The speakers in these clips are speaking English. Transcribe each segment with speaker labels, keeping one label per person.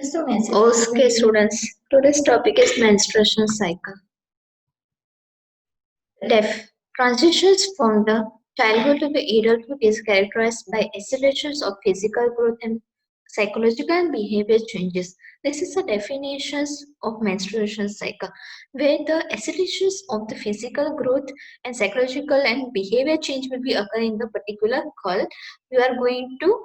Speaker 1: Okay, students. Today's topic is menstruation cycle. Transitions from the childhood to the adulthood is characterized by accelerations of physical growth and psychological and behavior changes. This is the definitions of menstruation cycle, where the accelerations of the physical growth and psychological and behavior change will be occur in the particular call. We are going to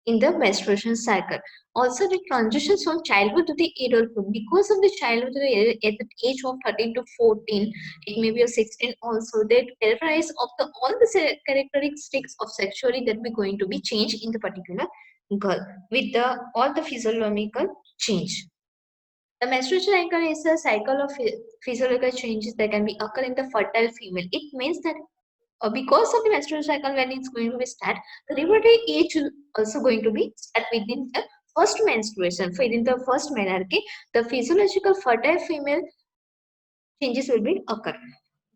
Speaker 1: in the menstruation cycle. Also, the transitions from childhood to the adulthood, because of the childhood to the at the age of 13 to 14, it may be of 16 also, that characterize of the all the characteristics of sexuality that we're going to be changed in the particular girl with the all the physiological change. The menstruation cycle is a cycle of physiological changes that can be occur in the fertile female. It means that because of the menstrual cycle when it's going to be start, the reproductive age is also going to be start within the first menstruation. Within the first menarche, the physiological fertile female changes will be occur.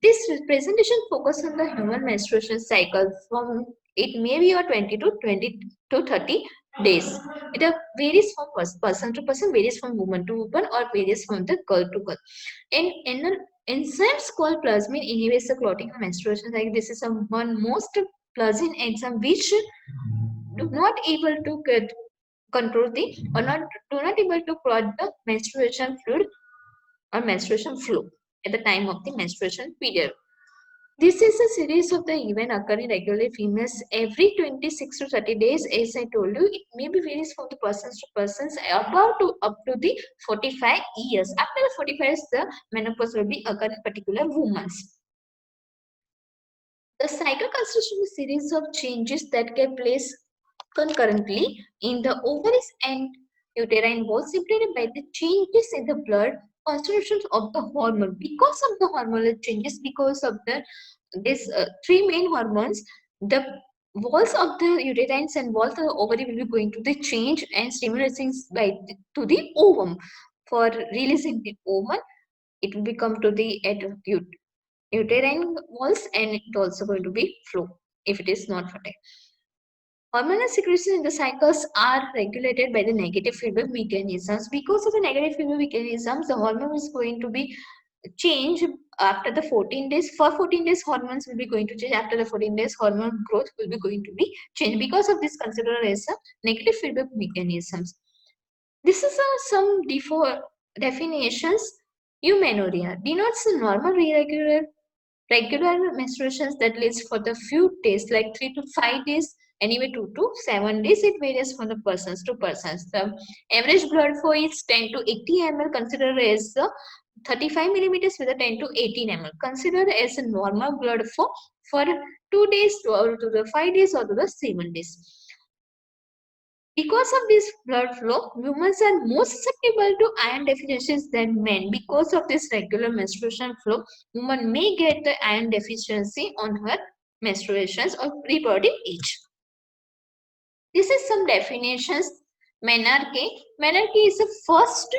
Speaker 1: This presentation focuses on the human menstruation cycle from it may be 20 to 30 days. It varies from person to person, varies from woman to woman, or varies from the girl to girl. In an enzymes called plasmin inhibits the clotting of menstruation cycle. This is one most plasmin enzyme which do not able to control the or not do not able to clot the menstruation fluid or menstruation flow at the time of the menstruation period. This is a series of the event occurring regularly females every 26 to 30 days. As I told you, it may be varies from the persons to persons about to up to the 45 years. After the 45 years, the menopause will be occurring in particular women. The cycle consists of a series of changes that take place concurrently in the ovaries and uterine walls separated by the changes in the blood constitutions of the hormone. Because of the hormonal changes, because of the these three main hormones, the walls of the uterines and walls of the ovary will be going to the change and stimulating to the ovum. For releasing the ovum, it will become to the uterine walls, and it also going to be flow if it is not fertile. Hormonal secretions in the cycles are regulated by the negative feedback mechanisms. Because of the negative feedback mechanisms, the hormone is going to be changed after the 14 days. For 14 days, hormones will be going to change. After the 14 days, hormone growth will be going to be changed. Because of this, considered as a negative feedback mechanisms. This is some definitions. Eumenorrhea denotes the normal regular menstruations that lasts for the few days, like 3 to 5 days, anyway 2 to 7 days. It varies from the persons to persons. The average blood flow is 10 to 80 ml, considered as 35 millimeters with a 10 to 18 ml, considered as a normal blood flow for 2 days or to the 5 days or to the 7 days. Because of this blood flow, women are more susceptible to iron deficiencies than men. Because of this regular menstruation flow, women may get the iron deficiency on her menstruations or reproductive age. This is some definitions. Menarche. Menarche is the first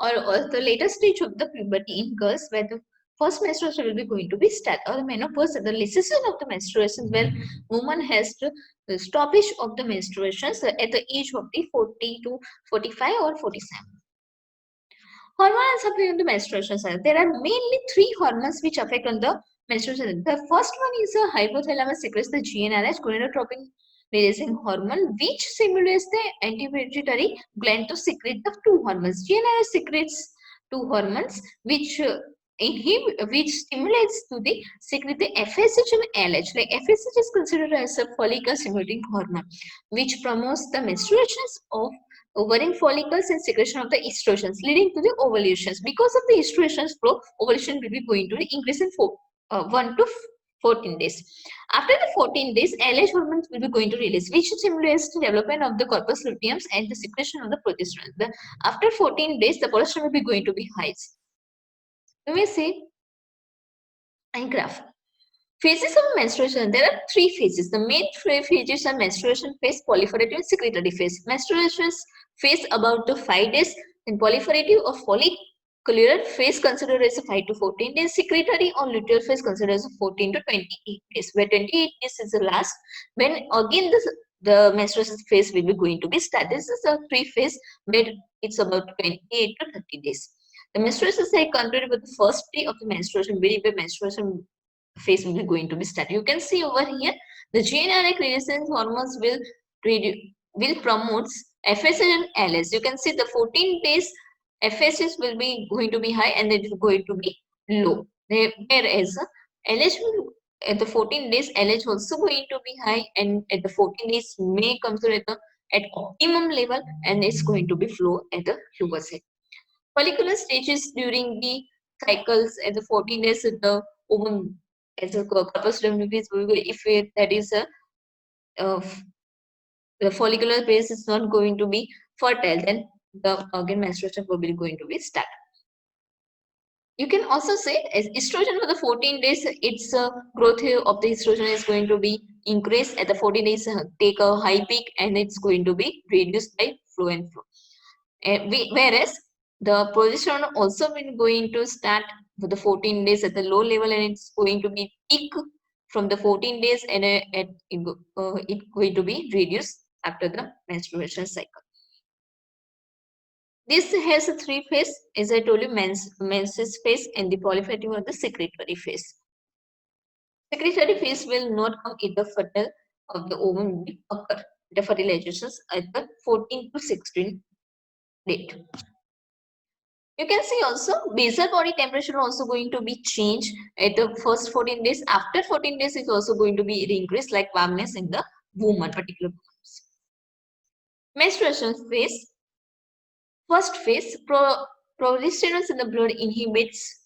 Speaker 1: or the later stage of the puberty in girls, where the first menstruation will be going to be start, or menopause, the cessation of the menstruation, where woman has to stoppage of the menstruations at the age of the 40 to 45 or 47. Hormones affect on the menstruation cycle. There are mainly three hormones which affect on the menstruation. The first one is a hypothalamus secretes the GnRH, gonadotropin releasing hormone, which stimulates the pituitary gland to secrete the two hormones. GnRH secretes two hormones which which stimulates to the secrete the FSH and LH. Like FSH is considered as a follicle stimulating hormone, which promotes the menstruations of ovarian follicles and secretion of the estrogens, leading to the ovulations. Because of the estrogens flow, ovulation will be going to increase in 1 to 14 days. After the 14 days, LH hormones will be going to release, which stimulates the development of the corpus luteum and the secretion of the progesterone. After 14 days, the progesterone will be going to be high. You may say, and graph. Phases of menstruation. There are three phases. The main three phases are menstruation phase, proliferative, and secretory phase. Menstruation phase about the 5 days, and proliferative or follicular phase considered as 5 to 14 days. Secretory or luteal phase considered as 14 to 28 days, where 28 days is the last. When again the the menstruation phase will be going to be start. This is a 3 phase where it's about 28 to 30 days. The menstruation cycle concluded with the first day of the menstruation, where the menstruation phase will be going to be started. You can see over here the GnRH renaissance hormones will promote FSH and LH. You can see the 14 days FSH will be going to be high and it is going to be low. Whereas LH will at the 14 days LH also going to be high, and at the 14 days may come to at optimum level, and it's going to be flow at the lower side. Follicular stages during the cycles at the 14 days at the ovum as a corpus luteum, if that is a uh, the follicular phase is not going to be fertile, then the again menstruation will be going to be start. You can also say as estrogen for the 14 days, its growth of the estrogen is going to be increased at the 14 days, take a high peak, and it's going to be reduced by flow and flow. Whereas the progesterone also been going to start for the 14 days at the low level, and it's going to be peak from the 14 days, and it's going to be reduced after the menstruation cycle. This has a 3 phase, as I told you, menses phase and the proliferative or the secretory phase. Secretory phase will not come if the fertile of the ovum will occur. The fertilizations at the 14 to 16 date. You can see also basal body temperature also going to be changed at the first 14 days. After 14 days, it's also going to be increased like warmness in the woman, particular woman. Menstruation phase. First phase, progesterone in the blood inhibits,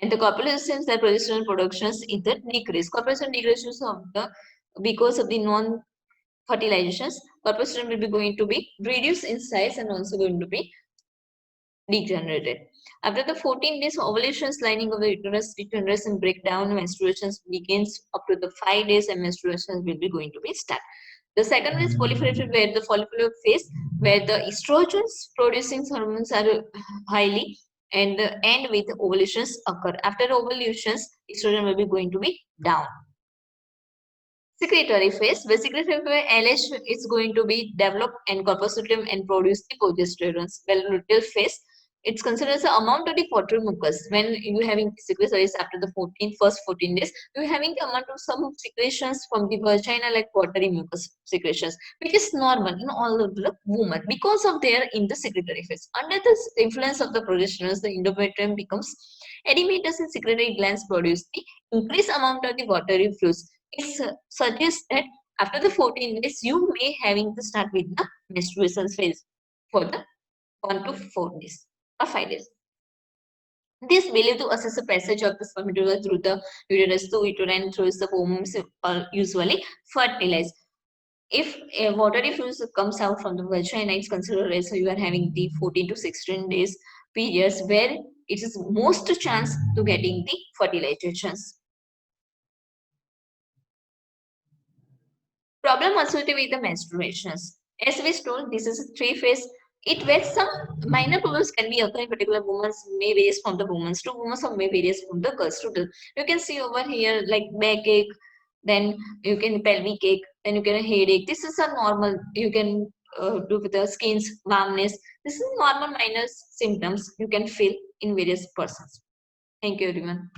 Speaker 1: and the corpuscles that progesterone productions is the decrease. Corpuscle decreases of the because of the non-fertilizations, corpuscle will be going to be reduced in size and also going to be degenerated. After the 14 days, ovulations lining of the uterus degeneration breakdown, menstruations begins up to the 5 days, and menstruations will be going to be start. The second is proliferative, where the follicular phase, where the estrogens producing hormones are highly, and the end with ovulations occur. After ovulations, estrogen will be going to be down. Secretory phase, where secretory phase LH is going to be developed and corpus luteum and produce the progesterone. Well, luteal phase, it's considered as the amount of the watery mucus. When you having secretories after the first 14 days, you having the amount of some secretions from the vagina like watery mucus secretions, which is normal in all of the women because of their in the secretory phase. Under the influence of the progesterone, the endometrium becomes edematous and secretory glands produce the increased amount of the watery fluids. It suggests that after the 14 days, you may having to start with the menstruation phase for the 1 to 4 days or 5 days. This believed to assess the passage of the spermatozoa through the uterus to uterine through the ovum usually fertilized. If a watery fluid comes out from the vagina, it's considered as you are having the 14 to 16 days periods where it is most chance to getting the fertilizations. Problem associated with the menstruations. As we told, this is a 3 phase. It where some minor problems can be occur in particular women may vary from the women to women or may vary from the girls to girls. You can see over here like backache, then you can pelvic ache, then you can headache. This is a normal. You can do with the skin's warmness. This is normal minor symptoms you can feel in various persons. Thank you, everyone.